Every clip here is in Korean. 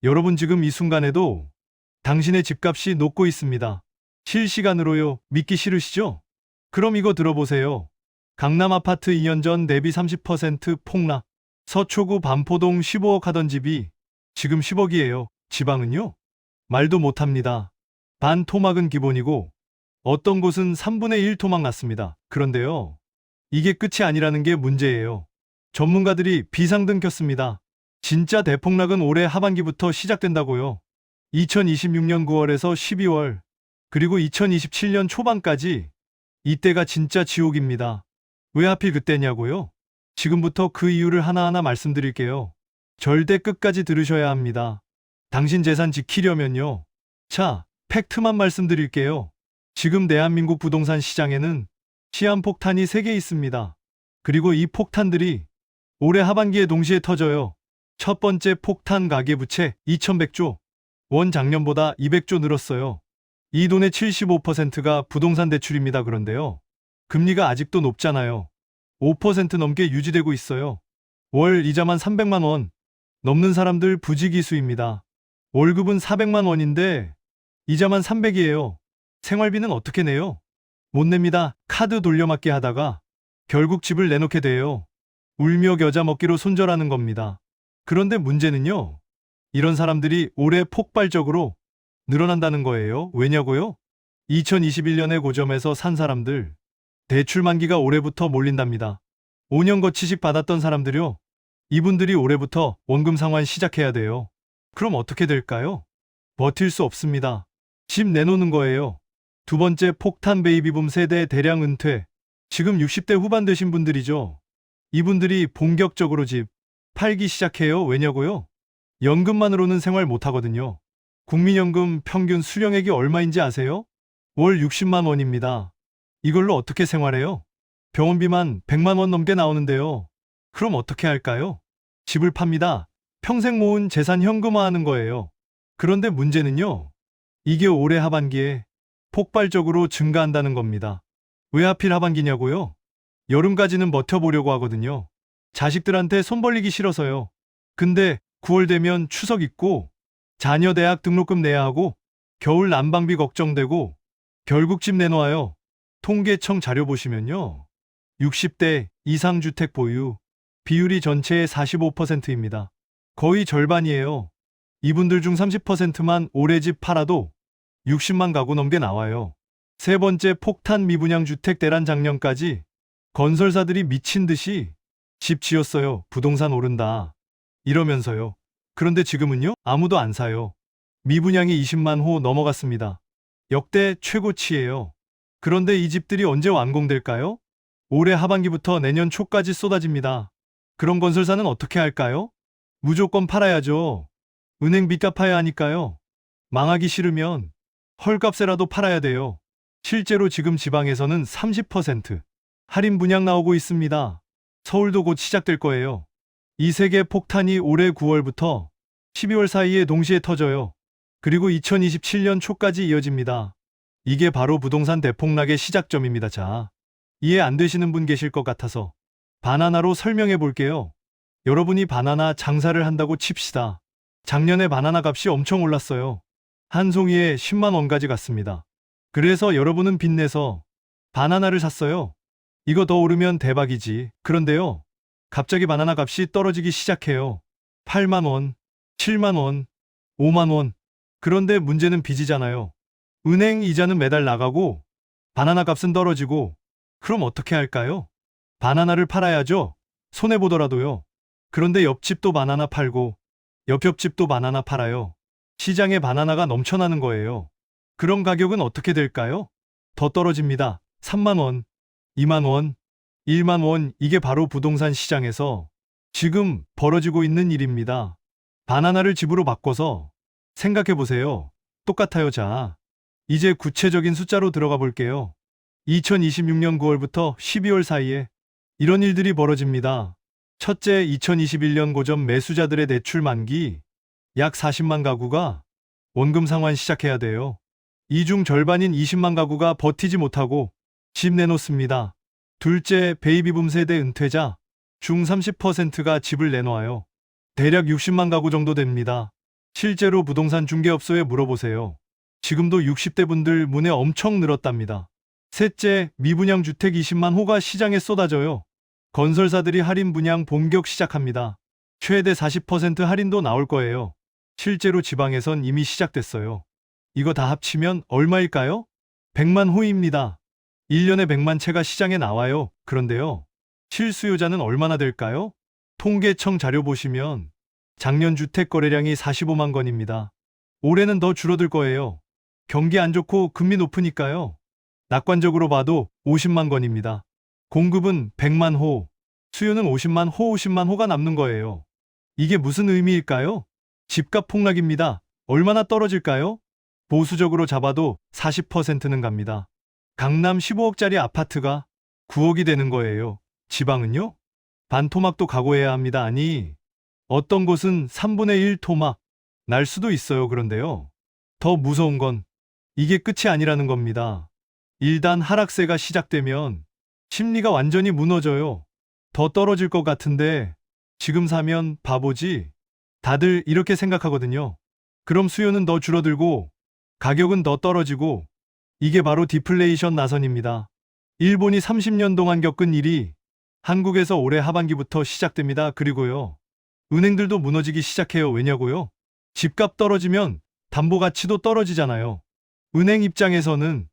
여러분 지금 이 순간에도 당신의 집값이 녹고 있습니다. 실시간으로요. 믿기 싫으시죠? 그럼 이거 들어보세요. 강남 아파트 2년 전 대비 30% 폭락. 서초구 반포동 15억 하던 집이 지금 10억이에요. 지방은요? 말도 못합니다. 반 토막은 기본이고 어떤 곳은 3분의 1 토막 났습니다. 그런데요. 이게 끝이 아니라는 게 문제예요. 전문가들이 비상등 켰습니다. 진짜 대폭락은 올해 하반기부터 시작된다고요. 2026년 9월에서 12월, 그리고 2027년 초반까지 이때가 진짜 지옥입니다. 왜 하필 그때냐고요? 지금부터 그 이유를 하나하나 말씀드릴게요. 절대 끝까지 들으셔야 합니다. 당신 재산 지키려면요. 자, 팩트만 말씀드릴게요. 지금 대한민국 부동산 시장에는 시한폭탄이 3개 있습니다. 그리고 이 폭탄들이 올해 하반기에 동시에 터져요. 첫 번째 폭탄 가계부채 2100조. 원 작년보다 200조 늘었어요. 이 돈의 75%가 부동산 대출입니다. 그런데요. 금리가 아직도 높잖아요. 5% 넘게 유지되고 있어요. 월 이자만 300만 원 넘는 사람들 부지기수입니다. 월급은 400만 원인데 이자만 300이에요. 생활비는 어떻게 내요? 못 냅니다. 카드 돌려막기 하다가 결국 집을 내놓게 돼요. 울며 겨자 먹기로 손절하는 겁니다. 그런데 문제는요. 이런 사람들이 올해 폭발적으로 늘어난다는 거예요. 왜냐고요? 2021년의 고점에서 산 사람들, 대출 만기가 올해부터 몰린답니다. 5년 거치식 받았던 사람들요. 이분들이 올해부터 원금 상환 시작해야 돼요. 그럼 어떻게 될까요? 버틸 수 없습니다. 집 내놓는 거예요. 두 번째 폭탄 베이비붐 세대 대량 은퇴. 지금 60대 후반 되신 분들이죠. 이분들이 본격적으로 집 팔기 시작해요. 왜냐고요? 연금만으로는 생활 못하거든요. 국민연금 평균 수령액이 얼마인지 아세요? 월 60만 원입니다. 이걸로 어떻게 생활해요? 병원비만 100만 원 넘게 나오는데요. 그럼 어떻게 할까요? 집을 팝니다. 평생 모은 재산 현금화하는 거예요. 그런데 문제는요. 이게 올해 하반기에 폭발적으로 증가한다는 겁니다. 왜 하필 하반기냐고요? 여름까지는 버텨보려고 하거든요. 자식들한테 손 벌리기 싫어서요. 근데 9월 되면 추석 있고 자녀 대학 등록금 내야 하고 겨울 난방비 걱정되고 결국 집 내놓아요. 통계청 자료 보시면요. 60대 이상 주택 보유 비율이 전체의 45%입니다. 거의 절반이에요. 이분들 중 30%만 올해 집 팔아도 60만 가구 넘게 나와요. 세 번째 폭탄 미분양 주택 대란. 작년까지 건설사들이 미친 듯이 집 지었어요. 부동산 오른다. 이러면서요. 그런데 지금은요? 아무도 안 사요. 미분양이 20만 호 넘어갔습니다. 역대 최고치예요. 그런데 이 집들이 언제 완공될까요? 올해 하반기부터 내년 초까지 쏟아집니다. 그런 건설사는 어떻게 할까요? 무조건 팔아야죠. 은행 빚 갚아야 하니까요. 망하기 싫으면 헐값에라도 팔아야 돼요. 실제로 지금 지방에서는 30% 할인 분양 나오고 있습니다. 서울도 곧 시작될 거예요. 이 세 개 폭탄이 올해 9월부터 12월 사이에 동시에 터져요. 그리고 2027년 초까지 이어집니다. 이게 바로 부동산 대폭락의 시작점입니다. 자, 이해 안 되시는 분 계실 것 같아서 바나나로 설명해 볼게요. 여러분이 바나나 장사를 한다고 칩시다. 작년에 바나나 값이 엄청 올랐어요. 한 송이에 10만 원까지 갔습니다. 그래서 여러분은 빚내서 바나나를 샀어요. 이거 더 오르면 대박이지. 그런데요. 갑자기 바나나 값이 떨어지기 시작해요. 8만 원, 7만 원, 5만 원. 그런데 문제는 빚이잖아요. 은행 이자는 매달 나가고 바나나 값은 떨어지고 그럼 어떻게 할까요? 바나나를 팔아야죠. 손해보더라도요. 그런데 옆집도 바나나 팔고 옆집도 바나나 팔아요. 시장에 바나나가 넘쳐나는 거예요. 그런 가격은 어떻게 될까요? 더 떨어집니다. 3만 원, 2만 원, 1만 원. 이게 바로 부동산 시장에서 지금 벌어지고 있는 일입니다. 바나나를 집으로 바꿔서 생각해 보세요. 똑같아요. 자, 이제 구체적인 숫자로 들어가 볼게요. 2026년 9월부터 12월 사이에 이런 일들이 벌어집니다. 첫째, 2021년 고점 매수자들의 대출 만기 약 40만 가구가 원금 상환 시작해야 돼요. 이 중 절반인 20만 가구가 버티지 못하고 집 내놓습니다. 둘째, 베이비붐 세대 은퇴자 중 30%가 집을 내놓아요. 대략 60만 가구 정도 됩니다. 실제로 부동산 중개업소에 물어보세요. 지금도 60대 분들 문에 엄청 늘었답니다. 셋째, 미분양 주택 20만 호가 시장에 쏟아져요. 건설사들이 할인 분양 본격 시작합니다. 최대 40% 할인도 나올 거예요. 실제로 지방에선 이미 시작됐어요. 이거 다 합치면 얼마일까요? 100만 호입니다. 1년에 100만 채가 시장에 나와요. 그런데요, 실수요자는 얼마나 될까요? 통계청 자료 보시면 작년 주택 거래량이 45만 건입니다. 올해는 더 줄어들 거예요. 경기 안 좋고 금리 높으니까요. 낙관적으로 봐도 50만 건입니다. 공급은 100만 호, 수요는 50만 호가 남는 거예요. 이게 무슨 의미일까요? 집값 폭락입니다. 얼마나 떨어질까요? 보수적으로 잡아도 40%는 갑니다. 강남 15억짜리 아파트가 9억이 되는 거예요. 지방은요? 반토막도 각오해야 합니다. 아니, 어떤 곳은 3분의 1 토막 날 수도 있어요. 그런데요, 더 무서운 건 이게 끝이 아니라는 겁니다. 1단 하락세가 시작되면 심리가 완전히 무너져요. 더 떨어질 것 같은데 지금 사면 바보지? 다들 이렇게 생각하거든요. 그럼 수요는 더 줄어들고 가격은 더 떨어지고, 이게 바로 디플레이션 나선입니다. 일본이 30년 동안 겪은 일이 한국에서 올해 하반기부터 시작됩니다. 그리고요, 은행들도 무너지기 시작해요. 왜냐고요? 집값 떨어지면 담보 가치도 떨어지잖아요. 은행 입장에서는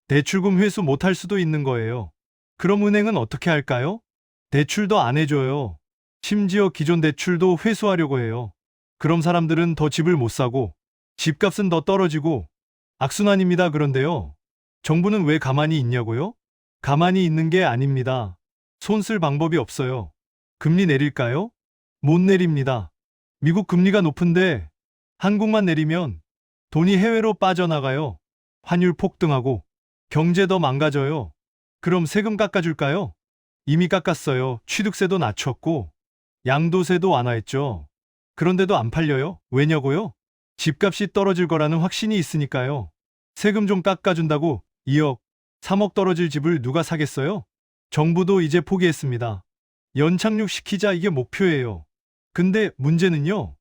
대출금 회수 못할 수도 있는 거예요. 그럼 은행은 어떻게 할까요? 대출도 안 해줘요. 심지어 기존 대출도 회수하려고 해요. 그럼 사람들은 더 집을 못 사고 집값은 더 떨어지고 악순환입니다. 그런데요, 정부는 왜 가만히 있냐고요? 가만히 있는 게 아닙니다. 손 쓸 방법이 없어요. 금리 내릴까요? 못 내립니다. 미국 금리가 높은데 한국만 내리면 돈이 해외로 빠져나가요. 환율 폭등하고 경제 더 망가져요. 그럼 세금 깎아줄까요? 이미 깎았어요. 취득세도 낮췄고 양도세도 완화했죠. 그런데도 안 팔려요. 왜냐고요? 집값이 떨어질 거라는 확신이 있으니까요. 세금 좀 깎아준다고 2억, 3억 떨어질 집을 누가 사겠어요? 정부도 이제 포기했습니다. 연착륙 시키자, 이게 목표예요. 근데 문제는요,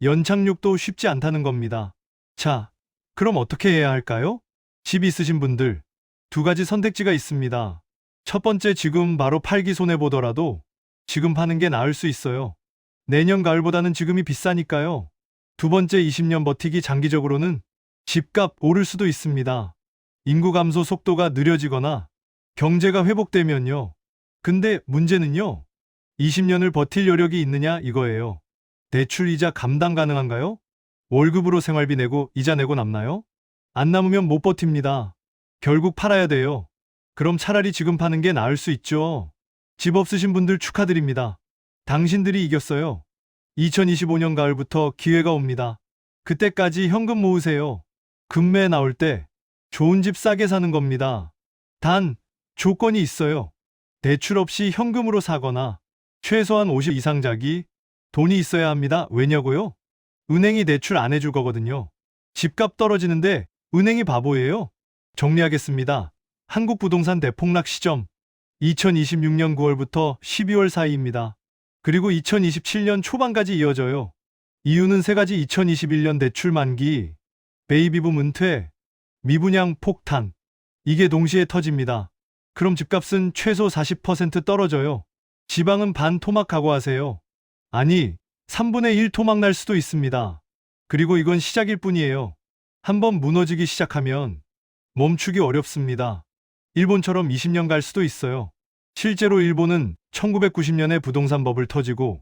연착륙도 쉽지 않다는 겁니다. 자, 그럼 어떻게 해야 할까요? 집 있으신 분들, 두 가지 선택지가 있습니다. 첫 번째, 지금 바로 팔기 손해보더라도 지금 파는 게 나을 수 있어요. 내년 가을보다는 지금이 비싸니까요. 두 번째, 20년 버티기. 장기적으로는 집값 오를 수도 있습니다. 인구 감소 속도가 느려지거나 경제가 회복되면요. 근데 문제는요, 20년을 버틸 여력이 있느냐 이거예요. 대출 이자 감당 가능한가요? 월급으로 생활비 내고 이자 내고 남나요? 안 남으면 못 버팁니다. 결국 팔아야 돼요. 그럼 차라리 지금 파는 게 나을 수 있죠. 집 없으신 분들 축하드립니다. 당신들이 이겼어요. 2025년 가을부터 기회가 옵니다. 그때까지 현금 모으세요. 금매 나올 때 좋은 집 싸게 사는 겁니다. 단, 조건이 있어요. 대출 없이 현금으로 사거나 최소한 50 이상 자기 돈이 있어야 합니다. 왜냐고요? 은행이 대출 안 해줄 거거든요. 집값 떨어지는데 은행이 바보예요. 정리하겠습니다. 한국 부동산 대폭락 시점 2026년 9월부터 12월 사이입니다. 그리고 2027년 초반까지 이어져요. 이유는 세 가지: 2021년 대출 만기, 베이비붐 은퇴, 미분양 폭탄. 이게 동시에 터집니다. 그럼 집값은 최소 40% 떨어져요. 지방은 반 토막 각오하세요. 아니, 3분의 1 토막 날 수도 있습니다. 그리고 이건 시작일 뿐이에요. 한번 무너지기 시작하면 멈추기 어렵습니다. 일본처럼 20년 갈 수도 있어요. 실제로 일본은 1990년에 부동산 버블 터지고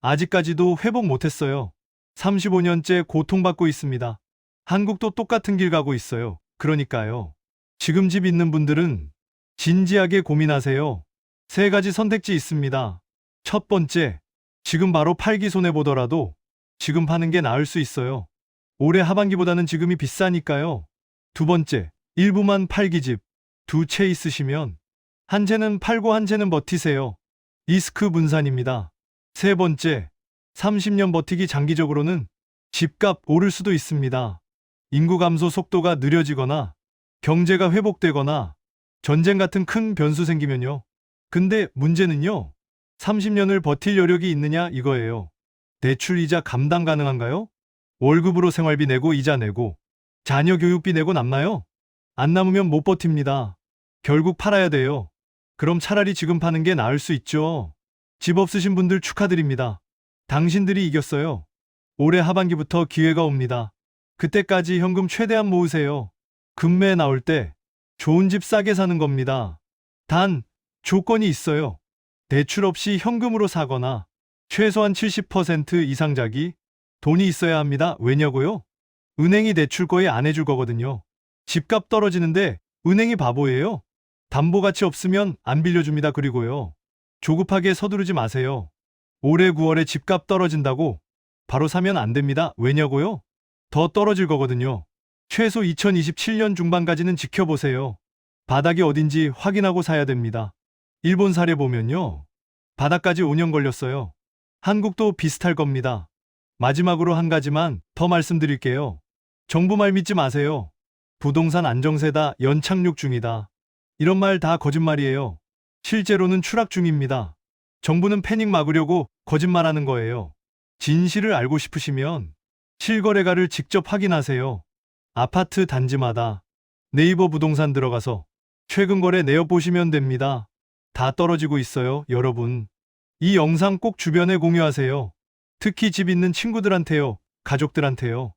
아직까지도 회복 못했어요. 35년째 고통받고 있습니다. 한국도 똑같은 길 가고 있어요. 그러니까요, 지금 집 있는 분들은 진지하게 고민하세요. 세 가지 선택지 있습니다. 첫 번째, 지금 바로 팔기 손해보더라도 지금 파는 게 나을 수 있어요. 올해 하반기보다는 지금이 비싸니까요. 두 번째, 일부만 팔기. 집 두 채 있으시면 한 채는 팔고 한 채는 버티세요. 리스크 분산입니다. 세 번째, 30년 버티기. 장기적으로는 집값 오를 수도 있습니다. 인구 감소 속도가 느려지거나 경제가 회복되거나 전쟁 같은 큰 변수 생기면요. 근데 문제는요, 30년을 버틸 여력이 있느냐 이거예요. 대출 이자 감당 가능한가요? 월급으로 생활비 내고 이자 내고 자녀 교육비 내고 남나요? 안 남으면 못 버팁니다. 결국 팔아야 돼요. 그럼 차라리 지금 파는 게 나을 수 있죠. 집 없으신 분들 축하드립니다. 당신들이 이겼어요. 올해 하반기부터 기회가 옵니다. 그때까지 현금 최대한 모으세요. 금매 나올 때 좋은 집 싸게 사는 겁니다. 단, 조건이 있어요. 대출 없이 현금으로 사거나 최소한 70% 이상 자기 돈이 있어야 합니다. 왜냐고요? 은행이 내 출 거에 안 해줄 거거든요. 집값 떨어지는데 은행이 바보예요. 담보가치 없으면 안 빌려줍니다. 그리고요. 조급하게 서두르지 마세요. 올해 9월에 집값 떨어진다고 바로 사면 안 됩니다. 왜냐고요? 더 떨어질 거거든요. 최소 2027년 중반까지는 지켜보세요. 바닥이 어딘지 확인하고 사야 됩니다. 일본 사례 보면요. 바닥까지 5년 걸렸어요. 한국도 비슷할 겁니다. 마지막으로 한 가지만 더 말씀드릴게요. 정부 말 믿지 마세요. 부동산 안정세다, 연착륙 중이다. 이런 말 다 거짓말이에요. 실제로는 추락 중입니다. 정부는 패닉 막으려고 거짓말하는 거예요. 진실을 알고 싶으시면 실거래가를 직접 확인하세요. 아파트 단지마다 네이버 부동산 들어가서 최근 거래 내역 보시면 됩니다. 다 떨어지고 있어요, 여러분. 이 영상 꼭 주변에 공유하세요. 특히 집 있는 친구들한테요, 가족들한테요.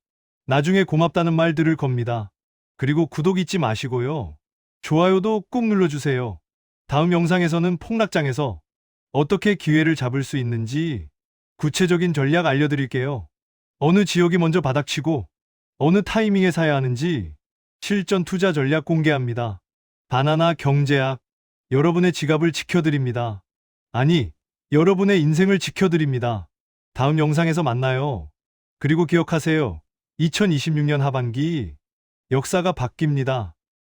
나중에 고맙다는 말 들을 겁니다. 그리고 구독 잊지 마시고요. 좋아요도 꾹 눌러주세요. 다음 영상에서는 폭락장에서 어떻게 기회를 잡을 수 있는지 구체적인 전략 알려드릴게요. 어느 지역이 먼저 바닥치고 어느 타이밍에 사야 하는지 실전 투자 전략 공개합니다. 바나나 경제학, 여러분의 지갑을 지켜드립니다. 아니, 여러분의 인생을 지켜드립니다. 다음 영상에서 만나요. 그리고 기억하세요. 2026년 하반기 역사가 바뀝니다.